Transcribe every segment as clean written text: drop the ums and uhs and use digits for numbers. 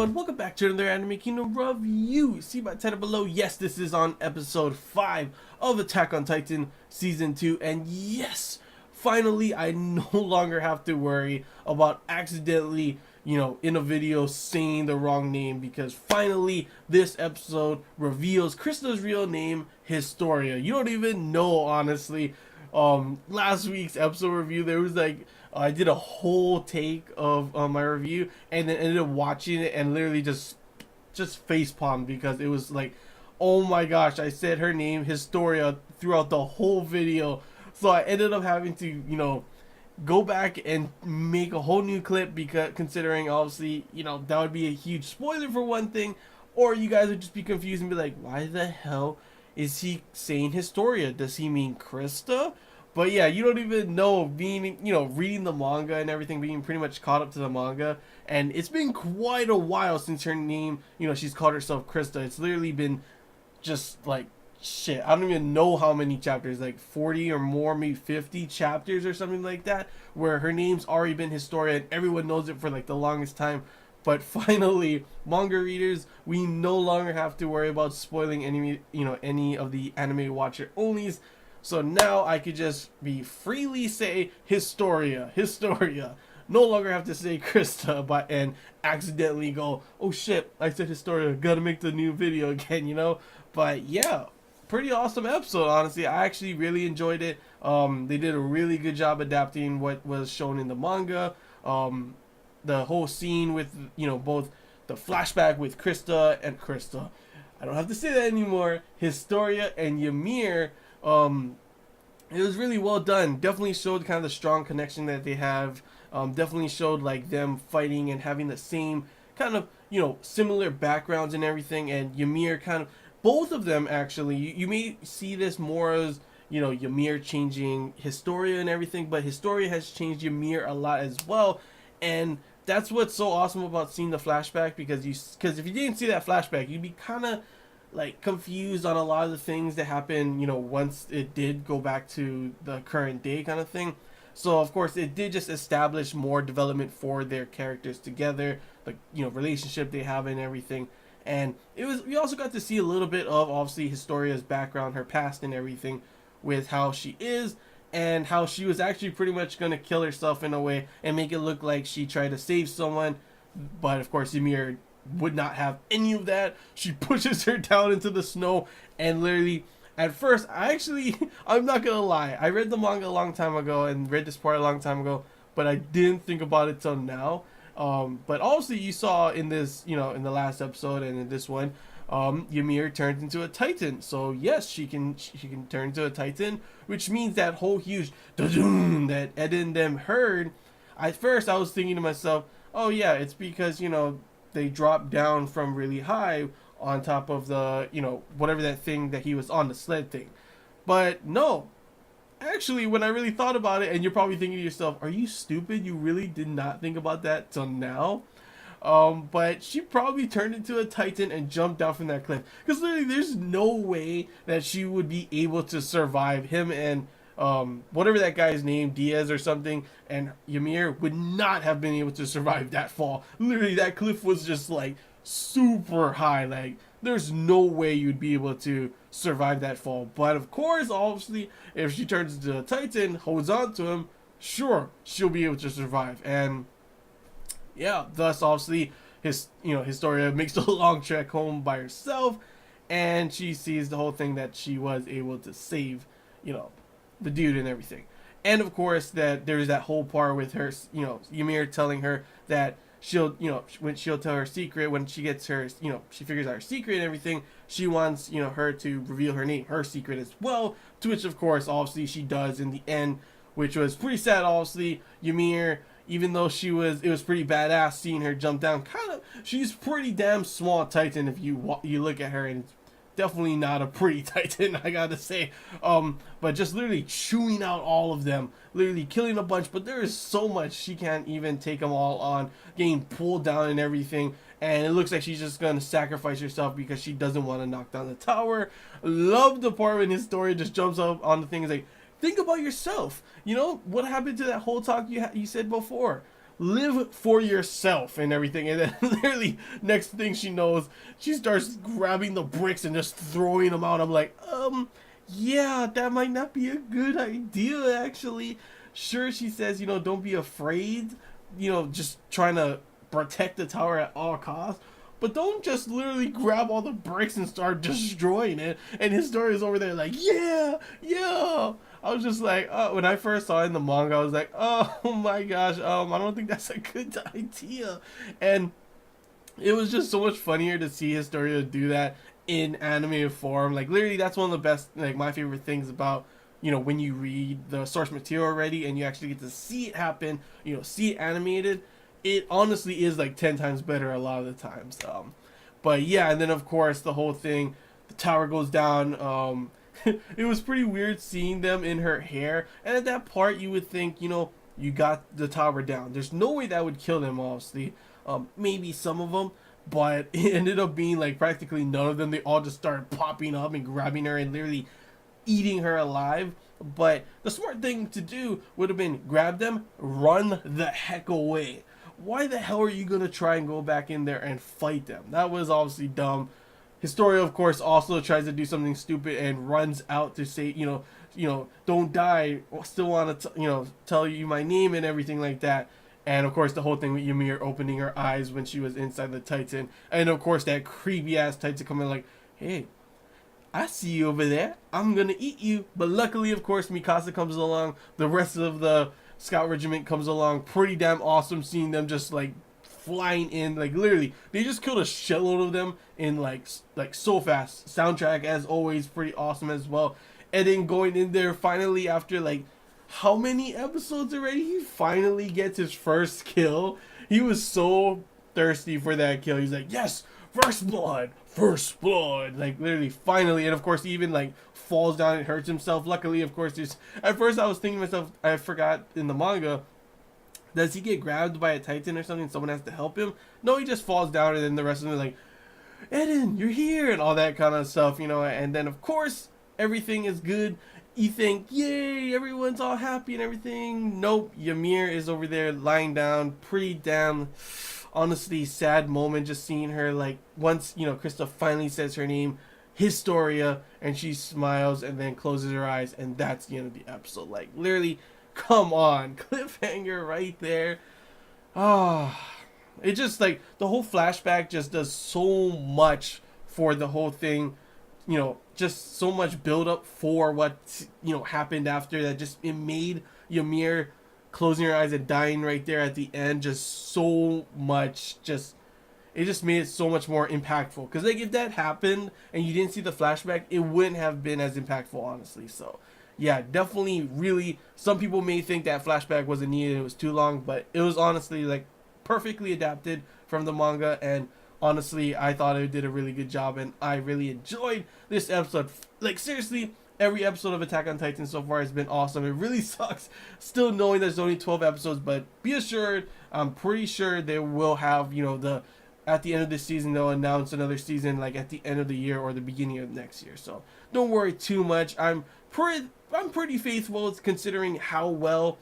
Welcome back to another Anime Kingdom review. See my title below? Yes, this is on episode 5 of Attack on Titan Season 2. And yes, finally, I no longer have to worry about accidentally, in a video saying the wrong name. Because finally, this episode reveals Krista's real name, Historia. You don't even know, honestly. Last week's episode review, there was like, I did a whole take of my review and then ended up watching it and literally just facepalmed because it was like, oh my gosh, I said her name Historia throughout the whole video. So I ended up having to, go back and make a whole new clip because considering obviously, that would be a huge spoiler for one thing, or you guys would just be confused and be like, why the hell is he saying Historia? Does he mean Krista? But yeah, you don't even know, being, reading the manga and everything, being pretty much caught up to the manga. And it's been quite a while since her name, she's called herself Krista. It's literally been just like, shit, I don't even know how many chapters, like 40 or more, maybe 50 chapters or something like that, where her name's already been Historia and everyone knows it for like the longest time. But finally, manga readers, we no longer have to worry about spoiling any of the anime watcher onlys. So now I could just be freely say Historia. No longer have to say Krista and accidentally go, oh shit, I said Historia, gotta make the new video again, But yeah, pretty awesome episode, honestly. I actually really enjoyed it. They did a really good job adapting what was shown in the manga. The whole scene with, both the flashback with Krista, I don't have to say that anymore, Historia and Ymir. It was really well done. Definitely showed kind of the strong connection that they have. Definitely showed like them fighting and having the same kind of, similar backgrounds and everything. And Ymir kind of, both of them actually, you may see this more as, Ymir changing Historia and everything, but Historia has changed Ymir a lot as well. And that's what's so awesome about seeing the flashback, because if you didn't see that flashback, you'd be kind of like confused on a lot of the things that happen, once it did go back to the current day kind of thing. So of course it did just establish more development for their characters together, like, relationship they have and everything. And we also got to see a little bit of obviously Historia's background, her past and everything, with how she is and how she was actually pretty much going to kill herself in a way and make it look like she tried to save someone. But of course Ymir would not have any of that. She pushes her down into the snow, and literally at first, I'm not gonna lie, I read the manga a long time ago and read this part a long time ago, but I didn't think about it till now. But also you saw in this, in the last episode and in this one, Ymir turns into a Titan. So yes, she can turn into a Titan, which means that whole huge da-doom that Ed and them heard. At first I was thinking to myself, oh yeah, it's because, they dropped down from really high on top of the, whatever that thing that he was on, the sled thing. But no, actually, when I really thought about it, and you're probably thinking to yourself, are you stupid? You really did not think about that till now? But she probably turned into a Titan and jumped down from that cliff. Because literally, there's no way that she would be able to survive him and whatever that guy's name, Diaz or something, and Ymir would not have been able to survive that fall. Literally, that cliff was just like super high. Like, there's no way you'd be able to survive that fall. But of course, obviously, if she turns into a Titan, holds on to him, sure, she'll be able to survive. And yeah, thus obviously Historia makes the long trek home by herself, and she sees the whole thing that she was able to save, the dude and everything. And of course that there's that whole part with her, Ymir telling her that when she'll tell her secret, when she gets her, she figures out her secret and everything, she wants, her to reveal her secret as well, to which of course obviously she does in the end, which was pretty sad. Obviously Ymir, even though it was pretty badass seeing her jump down, she's pretty damn small Titan if you look at her, and it's definitely not a pretty Titan, I gotta say. But just literally chewing out all of them, literally killing a bunch, but there is so much she can't even take them all on, getting pulled down and everything. And it looks like she's just gonna sacrifice herself because she doesn't want to knock down the tower. Love the part when Historia just jumps up on the thing and is like, think about yourself. You know, what happened to that whole talk you said before? Live for yourself and everything. And then literally next thing she knows, she starts grabbing the bricks and just throwing them out. I'm like, yeah, that might not be a good idea, actually. Sure, she says, you know, don't be afraid, you know, just trying to protect the tower at all costs. But don't just literally grab all the bricks and start destroying it. And Historia's over there like, yeah, yeah. I was just like, when I first saw it in the manga, I was like, oh my gosh, I don't think that's a good idea. And it was just so much funnier to see Historia do that in anime form. Like, literally, that's one of the best, like, my favorite things about, you know, when you read the source material already and you actually get to see it happen, you know, see it animated. It honestly is like 10 times better a lot of the times. But yeah, and then of course the whole thing, the tower goes down. It was pretty weird seeing them in her hair. And at that part, you would think, you know, you got the tower down. There's no way that would kill them, obviously. Maybe some of them, but it ended up being like practically none of them. They all just started popping up and grabbing her and literally eating her alive. But the smart thing to do would have been grab them, run the heck away. Why the hell are you gonna try and go back in there and fight them? That was obviously dumb. Historia, of course, also tries to do something stupid and runs out to say, you know, don't die. Still want to, you know, tell you my name and everything like that. And of course, the whole thing with Ymir opening her eyes when she was inside the Titan, and of course that creepy ass Titan coming like, hey, I see you over there. I'm gonna eat you. But luckily, of course, Mikasa comes along. The rest of the Scout Regiment comes along. Pretty damn awesome seeing them just like flying in. Like literally, they just killed a shitload of them in like so fast. Soundtrack as always pretty awesome as well. And then going in there finally after like how many episodes already, he finally gets his first kill. He was so thirsty for that kill. He's like, yes, first blood, first blood. Like literally finally. And of course he even like falls down and hurts himself. Luckily, of course, there's at first I was thinking to myself, I forgot in the manga, does he get grabbed by a Titan or something? Someone has to help him? No, he just falls down and then the rest of them are like, Eden, you're here, and all that kind of stuff, you know. And then of course everything is good. You think, yay, everyone's all happy and everything. Nope, Ymir is over there lying down. Pretty damn honestly sad moment just seeing her. Like once, you know, Krista finally says her name, Historia, and she smiles and then closes her eyes, and that's the end of the episode. Like literally, come on, cliffhanger right there. It just like the whole flashback just does so much for the whole thing, you know, just so much build up for what, you know, happened after that. Just it made Ymir closing her eyes and dying right there at the end just so much, just it just made it so much more impactful. Because like if that happened and you didn't see the flashback, it wouldn't have been as impactful, honestly. So yeah, definitely, really, some people may think that flashback wasn't needed, it was too long, but it was honestly like perfectly adapted from the manga, and honestly I thought it did a really good job, and I really enjoyed this episode. Like seriously, every episode of Attack on Titan so far has been awesome. It really sucks still knowing there's only 12 episodes, but be assured, I'm pretty sure they will have, you know, at the end of this season they'll announce another season like at the end of the year or the beginning of next year. So don't worry too much. I'm pretty faithful considering how well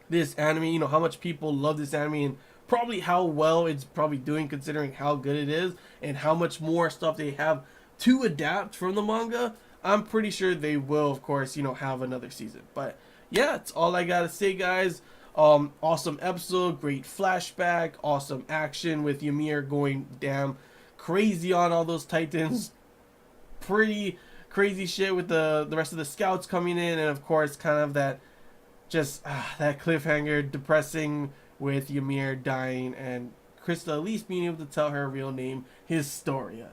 this anime, you know, how much people love this anime, and probably how well it's probably doing considering how good it is and how much more stuff they have to adapt from the manga. I'm pretty sure they will, of course, you know, have another season. But yeah, that's all I gotta say, guys. Awesome episode, great flashback, awesome action with Ymir going damn crazy on all those Titans. Pretty crazy shit with the rest of the scouts coming in, and of course kind of that just that cliffhanger, depressing with Ymir dying and Krista at least being able to tell her real name, Historia.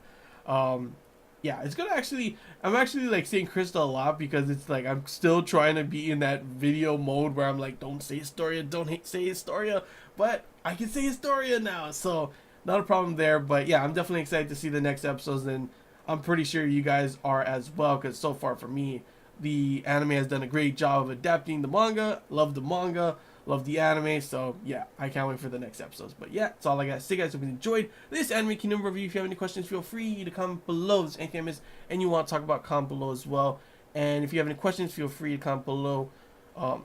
Yeah, it's gonna actually, I'm actually like saying Krista a lot because it's like I'm still trying to be in that video mode where I'm like, don't say Historia, don't say Historia, but I can say Historia now, so not a problem there. But yeah, I'm definitely excited to see the next episodes, and I'm pretty sure you guys are as well, because so far for me, the anime has done a great job of adapting the manga. Love the manga, love the anime, so yeah, I can't wait for the next episodes. But yeah, that's all I got to say, guys. Hope you enjoyed this Anime Kingdom review. If you have any questions, feel free to comment below. If there's anything I missed and you want to talk about, comment below as well. And if you have any questions, feel free to comment below.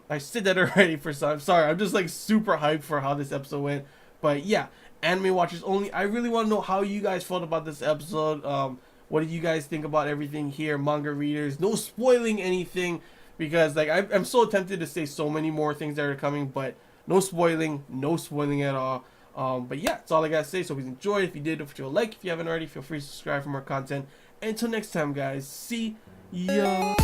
I said that already for some. I'm sorry. I'm just like super hyped for how this episode went. But yeah, anime watchers only. I really want to know how you guys felt about this episode. What did you guys think about everything here? Manga readers, no spoiling anything, because like I'm so tempted to say so many more things that are coming, but no spoiling at all. But yeah, that's all I gotta say. So please enjoy. If you did, don't forget to like. If you haven't already, feel free to subscribe for more content. Until next time, guys. See ya.